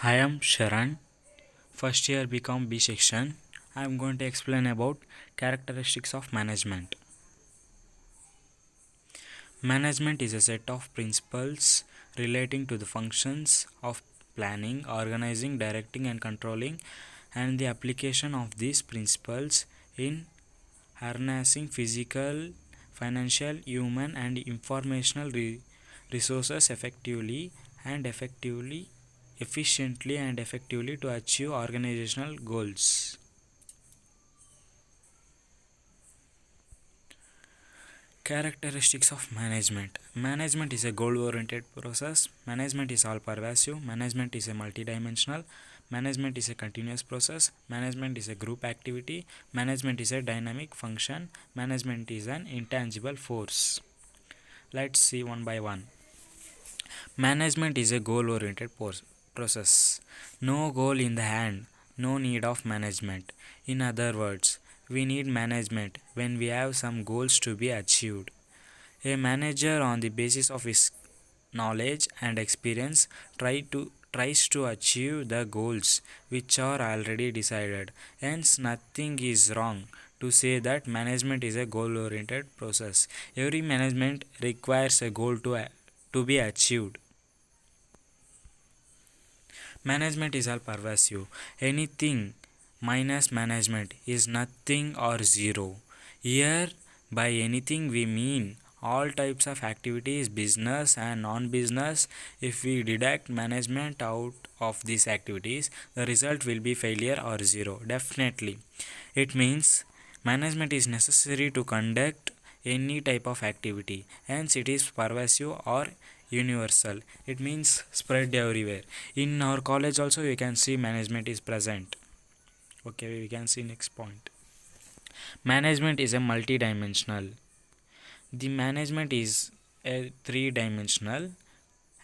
I am Sharan, first year BCom B section. I am going to explain about characteristics of management. Management is a set of principles relating to the functions of planning, organizing, directing, and controlling, and the application of these principles in harnessing physical, financial, human, and informational resources efficiently and effectively to achieve organizational goals. Characteristics of management. Management is a goal oriented process. Management is all pervasive. Management is a multidimensional. Management is a continuous process. Management is a group activity. Management is a dynamic function. Management is an intangible force. Let's see one by one. Management is a goal oriented process. No goal in the hand, no need of management. In other words, we need management when we have some goals to be achieved. A manager, on the basis of his knowledge and experience, tries to achieve the goals which are already decided. Hence, nothing is wrong to say that management is a goal oriented process. Every management requires a goal to be achieved. Management is all pervasive. Anything minus management is nothing or zero. Here, by anything, we mean all types of activities, business and non business. If we deduct management out of these activities, the result will be failure or zero. Definitely. It means management is necessary to conduct any type of activity, hence, it is pervasive or universal. It means spread everywhere. In our college also we can see management is present. Okay, we can see next point. Management is a multidimensional. The management is a three-dimensional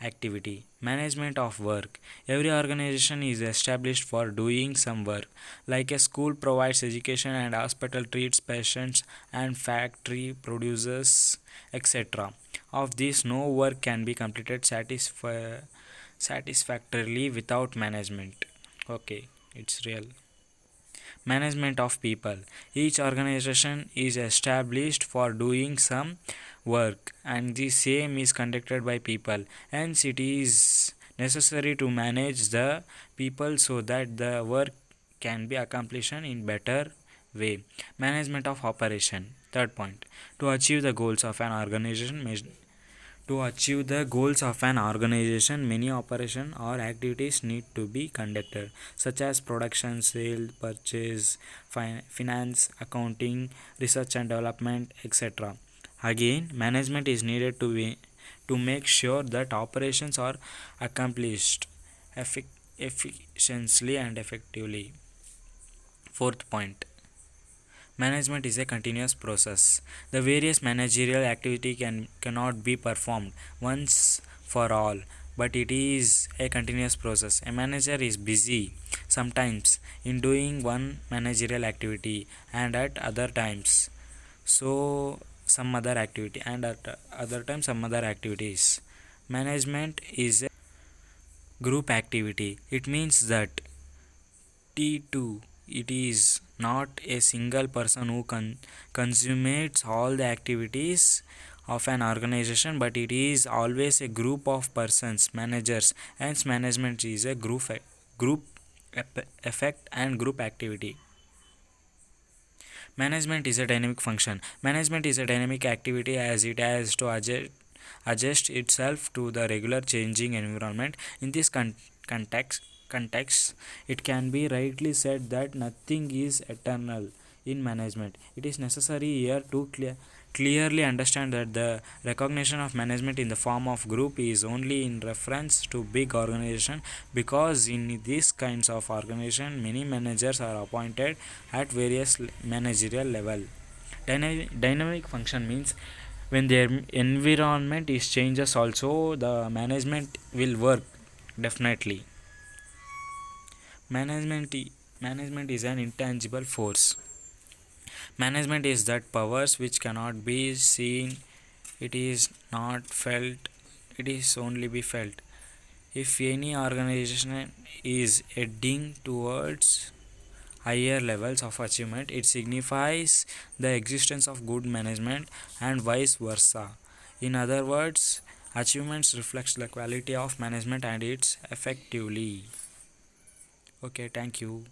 activity. Management of work. Every organization is established for doing some work. Like a school provides education and hospital treats patients and factory produces etc. Of this, no work can be completed satisfactorily without management. Okay, it's real. Management of people. Each organization is established for doing some work and the same is conducted by people. Hence, it is necessary to manage the people so that the work can be accomplished in better way. Management of operation. Third point. To achieve the goals of an organization, many operations or activities need to be conducted, such as production, sale, purchase, finance, accounting, research and development, etc. Again, management is needed to make sure that operations are accomplished efficiently and effectively. Fourth point. Management is a continuous process. The various managerial activity cannot be performed once for all, but it is a continuous process. A manager is busy sometimes in doing one managerial activity and at other times some other activity and at other times some other activities. Management is a group activity. It means that T2, it is not a single person who consummates all the activities of an organization, but it is always a group of persons, managers. Hence, management is a group effect and group activity. Management is a dynamic function. Management is a dynamic activity as it has to adjust itself to the regular changing environment. In this context, it can be rightly said that nothing is eternal in management. It is necessary here to clearly understand that the recognition of management in the form of group is only in reference to big organization, because in these kinds of organization many managers are appointed at various managerial level. Dynamic function means when their environment is changes also the management will work definitely. management Management is an intangible force. Management is that powers which cannot be seen, it is not felt, it is only be felt. If any organization is heading towards higher levels of achievement, it signifies the existence of good management and vice versa. In other words, achievements reflects the quality of management and its effectively. Okay, thank you.